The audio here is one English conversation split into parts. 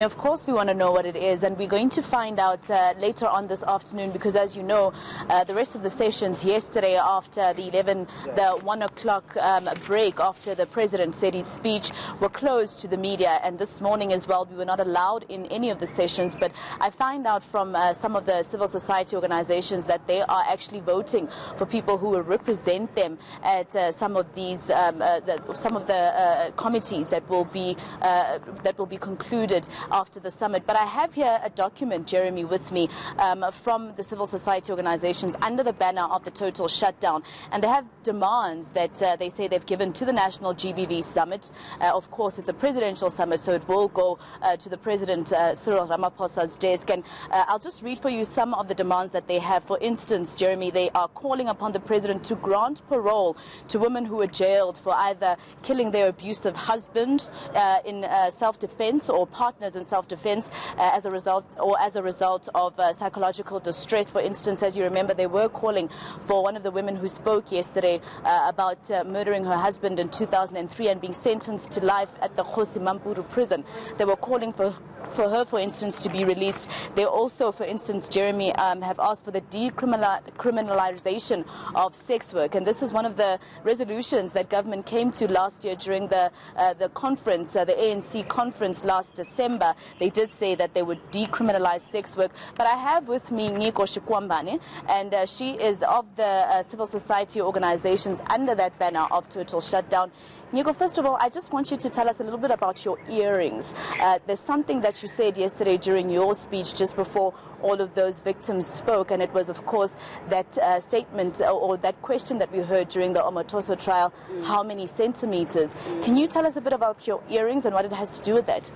Of course, we want to know what it is, and we're going to find out later on this afternoon, because as you know, the rest of the sessions yesterday after the 1 o'clock break after the president said his speech were closed to the media, and this morning as well we were not allowed in any of the sessions. But I find out from some of the civil society organizations that they are actually voting for people who will represent them at some of these committees that will be concluded after the summit. But I have here a document, Jeremy, with me from the civil society organizations under the banner of the total shutdown, and they have demands that they say they've given to the National GBV Summit. Of course, it's a presidential summit, so it will go to the President Cyril Ramaphosa's desk, and I'll just read for you some of the demands that they have. For instance, Jeremy, they are calling upon the president to grant parole to women who were jailed for either killing their abusive husband in self-defense or partners in self-defense as a result of psychological distress. For instance, as you remember, they were calling for one of the women who spoke yesterday about murdering her husband in 2003 and being sentenced to life at the Kgosi Mampuru prison. They were calling for her, for instance, to be released. They also, for instance, Jeremy, have asked for the decriminalization of sex work, and this is one of the resolutions that government came to last year during the conference, the ANC conference last December. They did say that they would decriminalize sex work. But I have with me Nyiko Shikwambane, and she is of the civil society organizations under that banner of total shutdown. Nyiko, first of all, I just want you to tell us a little bit about your earrings. There's something that you said yesterday during your speech just before all of those victims spoke, and it was, of course, that statement or that question that we heard during the Omotoso trial, how many centimeters? Can you tell us a bit about your earrings and what it has to do with that?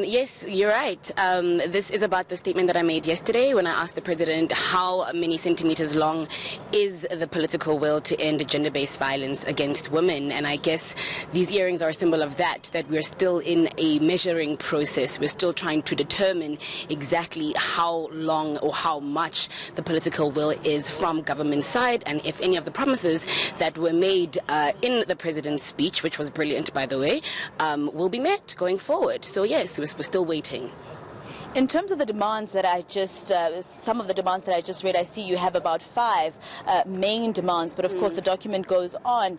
Yes, you're right. This is about the statement that I made yesterday when I asked the president how many centimeters long is the political will to end gender-based violence against women, and I guess these earrings are a symbol of that we're still in a measuring process. We're still trying to determine exactly how long or how much the political will is from government side, and if any of the promises that were made in the president's speech, which was brilliant by the way, will be met going forward. So yes, we're still waiting. In terms of the demands that I just, some of the demands that I just read, I see you have about 5 main demands, but of course the document goes on.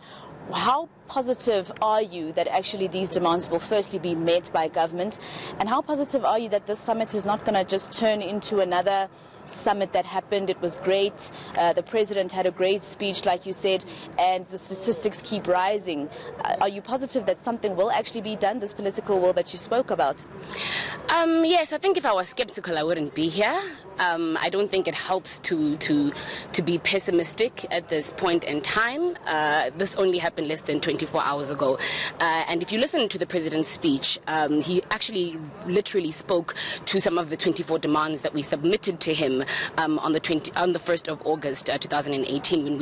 How positive are you that actually these demands will firstly be met by government, and how positive are you that this summit is not going to just turn into another summit that happened? It was great. The president had a great speech, like you said, and the statistics keep rising. Are you positive that something will actually be done, this political will that you spoke about? Yes, I think if I was skeptical, I wouldn't be here. I don't think it helps to be pessimistic at this point in time. This only happened less than 24 hours ago. And if you listen to the president's speech, he actually literally spoke to some of the 24 demands that we submitted to him on the 1st of August 2018 when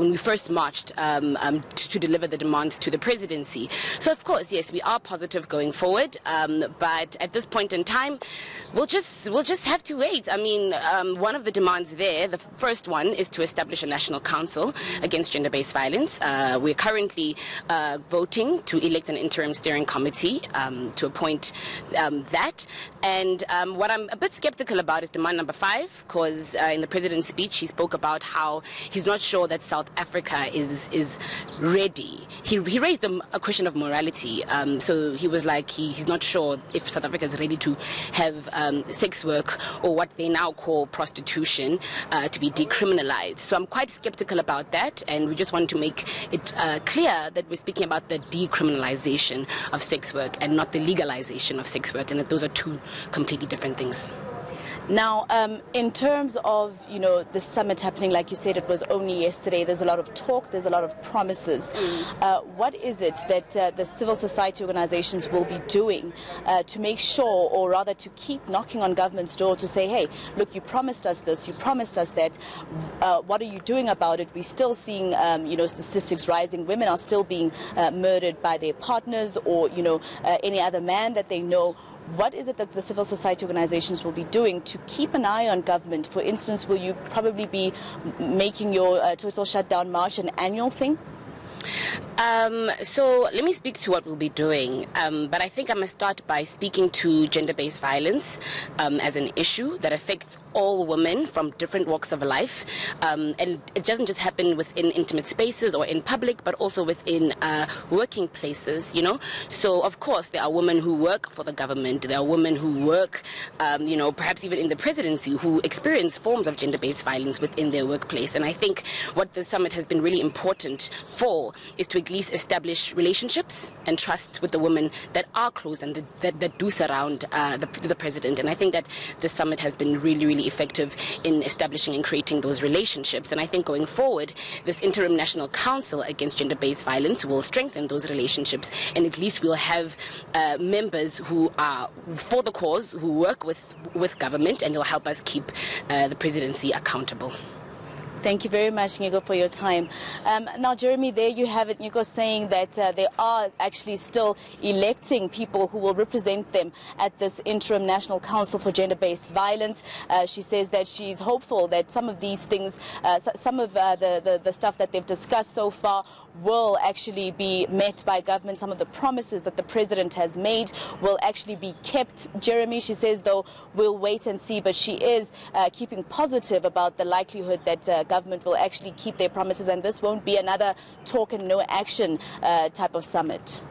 we first marched to deliver the demands to the presidency. So of course, yes, we are positive going forward, but at this point in time, we'll just have to wait. I mean, one of the demands there, the first one, is to establish a national council against gender-based violence. We're currently voting to elect an interim steering committee to appoint that. And what I'm a bit skeptical about is demand number 5, because in the president's speech he spoke about how he's not sure that South Africa is ready. He raised a question of morality. So he was like, he's not sure if South Africa is ready to have sex work or what they now call prostitution to be decriminalized. So I'm quite skeptical about that, and we just want to make it clear that we're speaking about the decriminalization of sex work and not the legalization of sex work, and that those are 2 completely different things. Now, in terms of, the summit happening, like you said, it was only yesterday. There's a lot of talk, there's a lot of promises. What is it that the civil society organizations will be doing to make sure, or rather to keep knocking on government's door to say, hey, look, you promised us this, you promised us that, what are you doing about it? We're still seeing, statistics rising. Women are still being murdered by their partners or, any other man that they know. What is it that the civil society organizations will be doing to keep an eye on government? For instance, will you probably be making your total shutdown march an annual thing? So let me speak to what we'll be doing. But I think I must start by speaking to gender-based violence as an issue that affects all women from different walks of life. And it doesn't just happen within intimate spaces or in public, but also within working places, you know. So, of course, there are women who work for the government. There are women who work, perhaps even in the presidency, who experience forms of gender-based violence within their workplace. And I think what the summit has been really important for is to at least establish relationships and trust with the women that are close and that do surround the president. And I think that the summit has been really, really effective in establishing and creating those relationships. And I think going forward, this interim national council against gender-based violence will strengthen those relationships, and at least we'll have members who are for the cause, who work with government, and they'll help us keep the presidency accountable. Thank you very much, Nyiko, for your time. Now, Jeremy, there you have it. Nyiko saying that they are actually still electing people who will represent them at this interim National Council for Gender-Based Violence. She says that she's hopeful that some of these things, some of the stuff that they've discussed so far will actually be met by government. Some of the promises that the president has made will actually be kept. Jeremy, she says, though, we'll wait and see, but she is keeping positive about the likelihood that government will actually keep their promises, and this won't be another talk and no action type of summit.